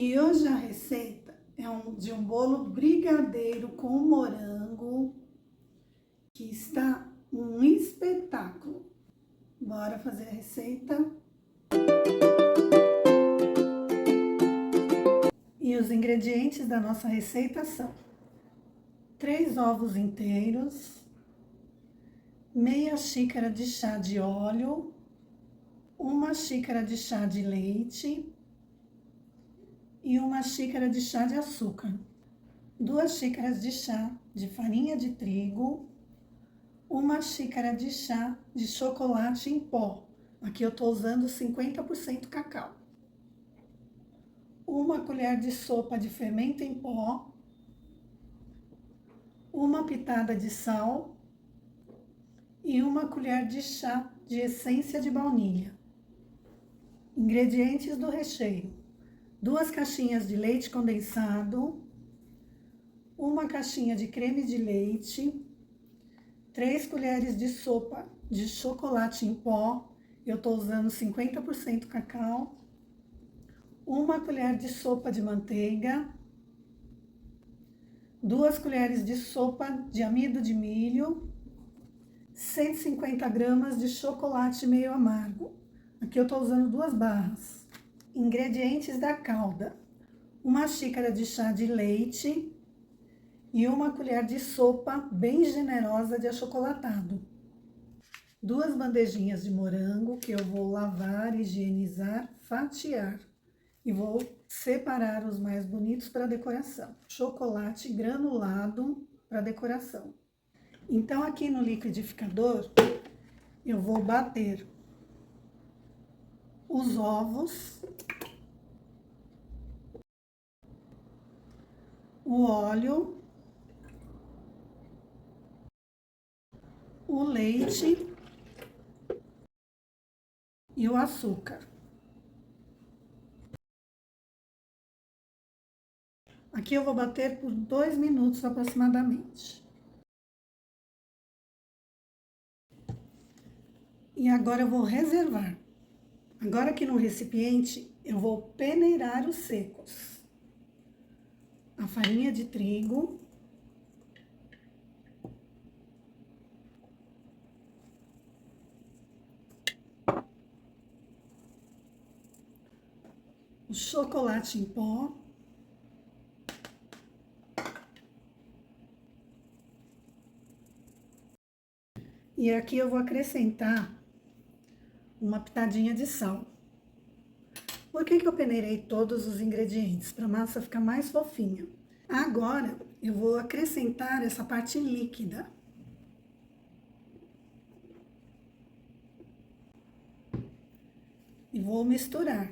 E hoje a receita é de um bolo brigadeiro com morango, que está um espetáculo. Bora fazer a receita. E os ingredientes da nossa receita são 3 ovos inteiros, meia xícara de chá de óleo, 1 xícara de chá de leite e 1 xícara de chá de açúcar, 2 xícaras de chá de farinha de trigo, 1 xícara de chá de chocolate em pó. Aqui eu tô usando 50% cacau. 1 colher de sopa de fermento em pó, 1 pitada de sal e 1 colher de chá de essência de baunilha. Ingredientes do recheio: 2 caixinhas de leite condensado, 1 caixinha de creme de leite, 3 colheres de sopa de chocolate em pó, eu tô usando 50% cacau, 1 colher de sopa de manteiga, 2 colheres de sopa de amido de milho, 150 gramas de chocolate meio amargo. Aqui eu tô usando 2 barras. Ingredientes da calda: 1 xícara de chá de leite e 1 colher de sopa bem generosa de achocolatado. 2 bandejinhas de morango que eu vou lavar, higienizar, fatiar. E vou separar os mais bonitos para decoração. Chocolate granulado para decoração. Então, aqui no liquidificador, eu vou bater os ovos, o óleo, o leite e o açúcar. Aqui eu vou bater por 2 minutos aproximadamente. E agora eu vou reservar. Agora aqui no recipiente eu vou peneirar os secos. A farinha de trigo, o chocolate em pó, e aqui eu vou acrescentar uma pitadinha de sal. Por que eu peneirei todos os ingredientes? Para a massa ficar mais fofinha. Agora, eu vou acrescentar essa parte líquida. E vou misturar.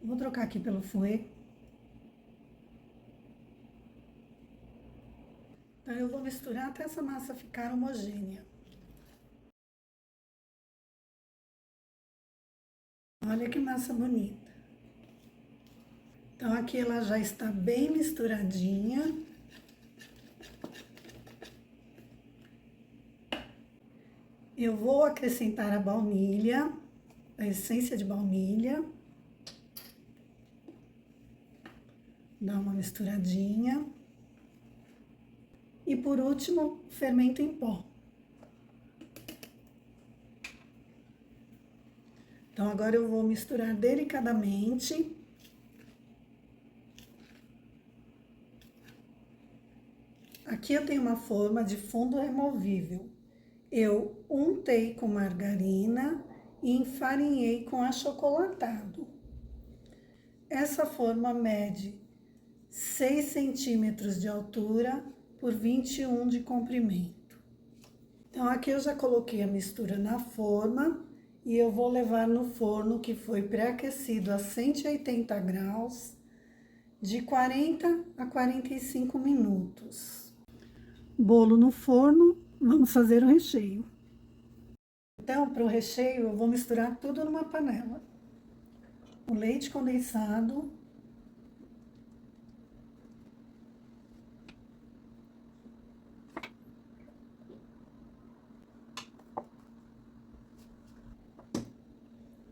Vou trocar aqui pelo fouet. Então, eu vou misturar até essa massa ficar homogênea. Olha que massa bonita. Então, aqui ela já está bem misturadinha. Eu vou acrescentar a baunilha, a essência de baunilha. Dar uma misturadinha. E por último, fermento em pó. Então, agora eu vou misturar delicadamente. Aqui eu tenho uma forma de fundo removível. Eu untei com margarina e enfarinhei com achocolatado. Essa forma mede 6 centímetros de altura por 21 de comprimento. Então, aqui eu já coloquei a mistura na forma e eu vou levar no forno que foi pré-aquecido a 180 graus, de 40 a 45 minutos. Bolo no forno, vamos fazer o recheio. Então, para o recheio, eu vou misturar tudo numa panela. O leite condensado,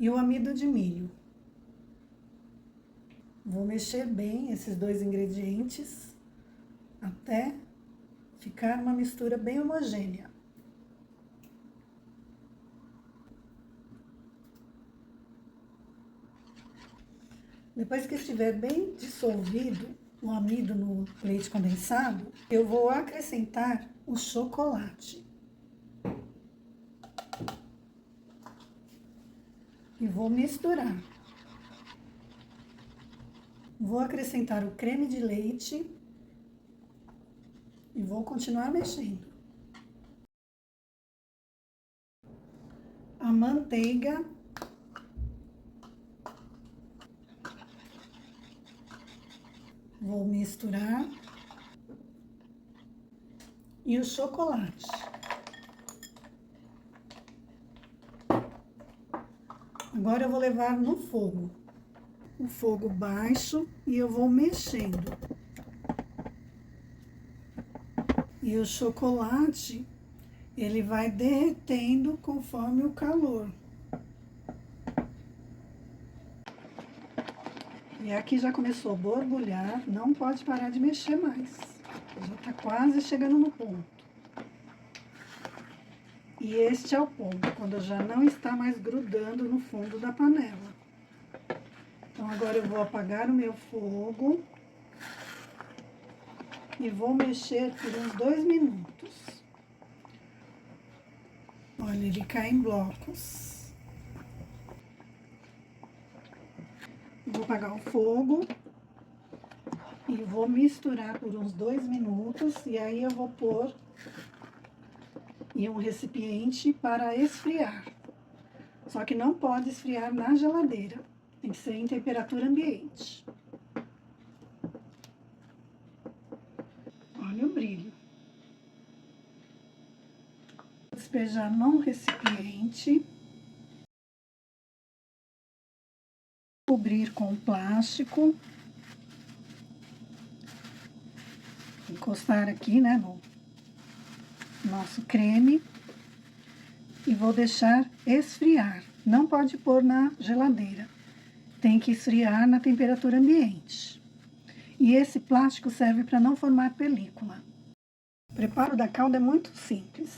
e o amido de milho. Vou mexer bem esses dois ingredientes até ficar uma mistura bem homogênea. Depois que estiver bem dissolvido o amido no leite condensado, eu vou acrescentar o chocolate. E vou misturar. Vou acrescentar o creme de leite e vou continuar mexendo. A manteiga. Vou misturar. E o chocolate. Agora eu vou levar no fogo. O fogo baixo e eu vou mexendo. E o chocolate, ele vai derretendo conforme o calor. E aqui já começou a borbulhar, não pode parar de mexer mais. Já tá quase chegando no ponto. E este é o ponto, quando já não está mais grudando no fundo da panela. Então, agora eu vou apagar o meu fogo e vou mexer por uns 2 minutos. Olha, ele cai em blocos. Vou apagar o fogo e vou misturar por uns 2 minutos e aí eu vou pôr em um recipiente para esfriar. Só que não pode esfriar na geladeira, tem que ser em temperatura ambiente. Olha o brilho. Vou despejar num recipiente. Cobrir com plástico. Encostar aqui, né, no nosso creme. E vou deixar esfriar. Não pode pôr na geladeira. Tem que esfriar na temperatura ambiente. E esse plástico serve para não formar película. O preparo da calda é muito simples.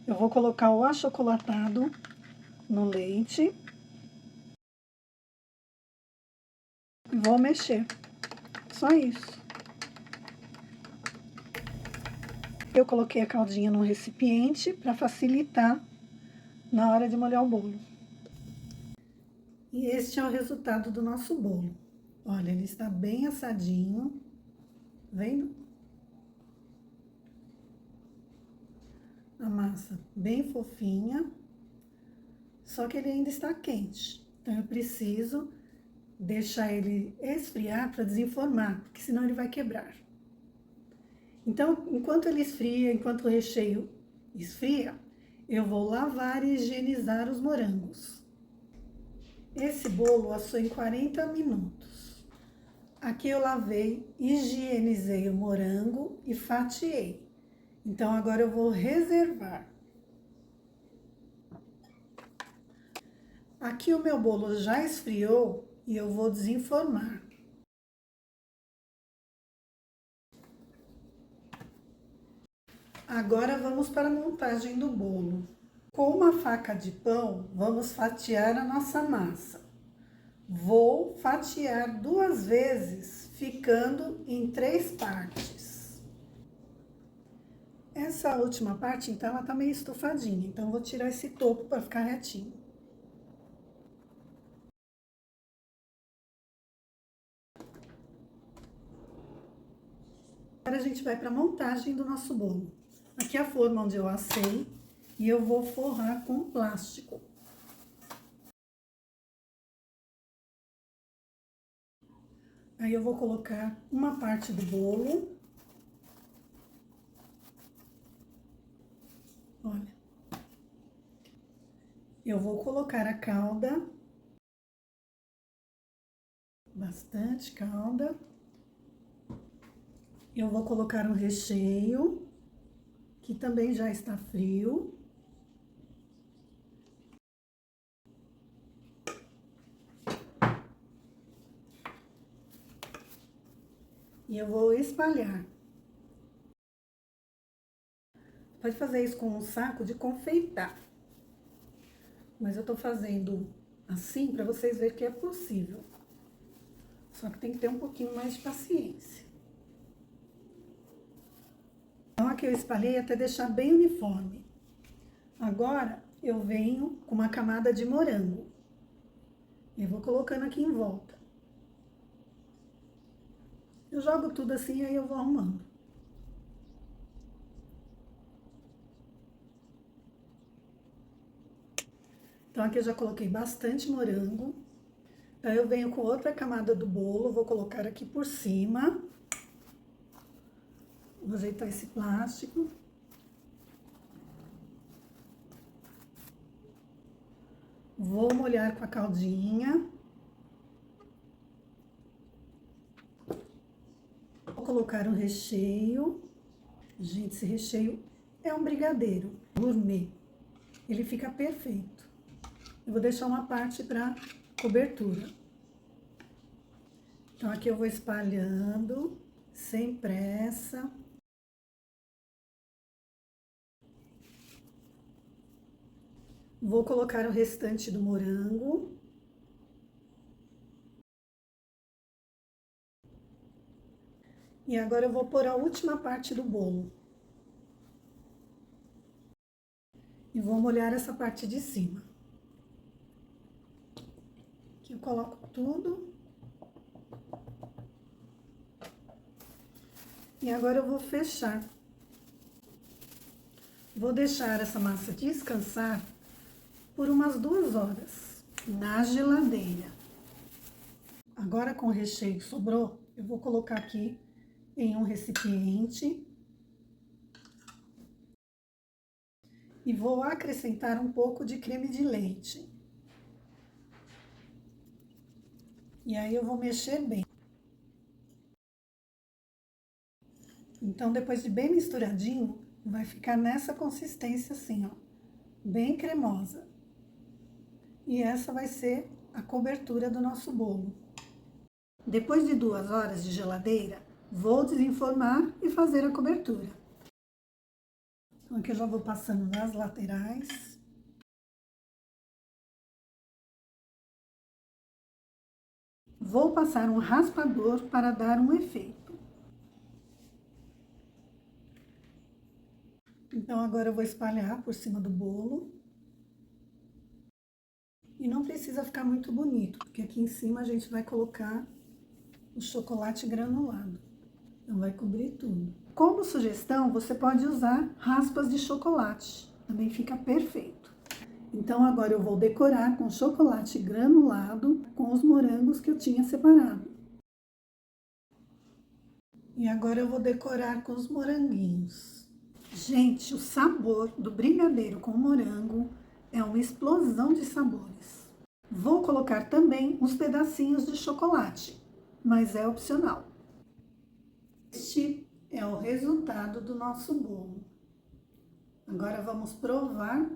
Eu vou colocar o achocolatado no leite. E vou mexer. Só isso. Eu coloquei a caldinha num recipiente para facilitar na hora de molhar o bolo. E este é o resultado do nosso bolo. Olha, ele está bem assadinho. Vendo? A massa bem fofinha. Só que ele ainda está quente. Então, eu preciso deixar ele esfriar para desenformar, porque senão ele vai quebrar. Então, enquanto ele esfria, enquanto o recheio esfria, eu vou lavar e higienizar os morangos. Esse bolo assou em 40 minutos. Aqui eu lavei, higienizei o morango e fatiei. Então, agora eu vou reservar. Aqui o meu bolo já esfriou e eu vou desenformar. Agora vamos para a montagem do bolo. Com uma faca de pão, vamos fatiar a nossa massa. Vou fatiar 2 vezes, ficando em 3 partes. Essa última parte, então, ela tá meio estufadinha, então vou tirar esse topo para ficar retinho. Agora a gente vai para a montagem do nosso bolo. Aqui é a forma onde eu assei e eu vou forrar com plástico. Aí eu vou colocar uma parte do bolo. Olha. Eu vou colocar a calda. Bastante calda. Eu vou colocar um recheio, que também já está frio. E eu vou espalhar. Pode fazer isso com um saco de confeitar. Mas eu tô fazendo assim para vocês verem que é possível. Só que tem que ter um pouquinho mais de paciência. Então, aqui eu espalhei até deixar bem uniforme. Agora, eu venho com uma camada de morango. E vou colocando aqui em volta. Eu jogo tudo assim e aí eu vou arrumando. Então, aqui eu já coloquei bastante morango. Então, eu venho com outra camada do bolo, vou colocar aqui por cima. Vou ajeitar esse plástico. Vou molhar com a caldinha. Vou colocar um recheio. Gente, esse recheio é um brigadeiro gourmet. Ele fica perfeito. Eu vou deixar uma parte para cobertura. Então, aqui eu vou espalhando, sem pressa. Vou colocar o restante do morango. E agora eu vou pôr a última parte do bolo. E vou molhar essa parte de cima. Aqui eu coloco tudo. E agora eu vou fechar. Vou deixar essa massa descansar por umas 2 horas na geladeira. Agora, com o recheio que sobrou, eu vou colocar aqui em um recipiente. E vou acrescentar um pouco de creme de leite. E aí eu vou mexer bem. Então, depois de bem misturadinho, vai ficar nessa consistência assim, ó, bem cremosa. E essa vai ser a cobertura do nosso bolo. Depois de 2 horas de geladeira, vou desenformar e fazer a cobertura. Então, aqui eu já vou passando nas laterais. Vou passar um raspador para dar um efeito. Então, agora eu vou espalhar por cima do bolo. E não precisa ficar muito bonito, porque aqui em cima a gente vai colocar o chocolate granulado. Então, vai cobrir tudo. Como sugestão, você pode usar raspas de chocolate. Também fica perfeito. Então, agora eu vou decorar com chocolate granulado com os morangos que eu tinha separado. E agora eu vou decorar com os moranguinhos. Gente, o sabor do brigadeiro com morango é uma explosão de sabores. Vou colocar também uns pedacinhos de chocolate, mas é opcional. Este é o resultado do nosso bolo. Agora vamos provar.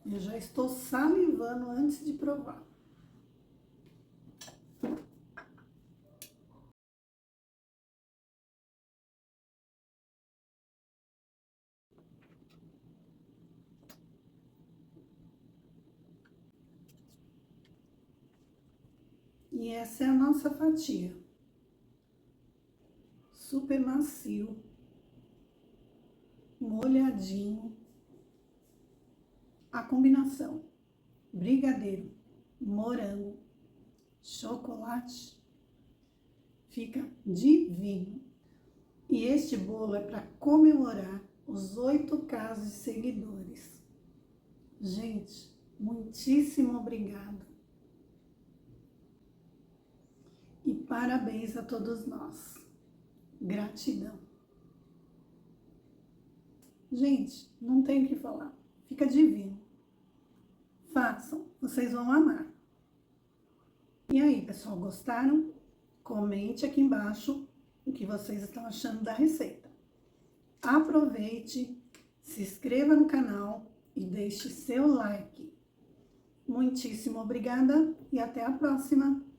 Eu já estou salivando antes de provar. E essa é a nossa fatia. Super macio, molhadinho. A combinação brigadeiro, morango, chocolate fica divino. E este bolo é para comemorar os 8K de seguidores. Gente, muitíssimo obrigada. E parabéns a todos nós. Gratidão. Gente, não tenho o que falar. Fica divino. Façam, vocês vão amar. E aí, pessoal, gostaram? Comente aqui embaixo o que vocês estão achando da receita. Aproveite, se inscreva no canal e deixe seu like. Muitíssimo obrigada e até a próxima!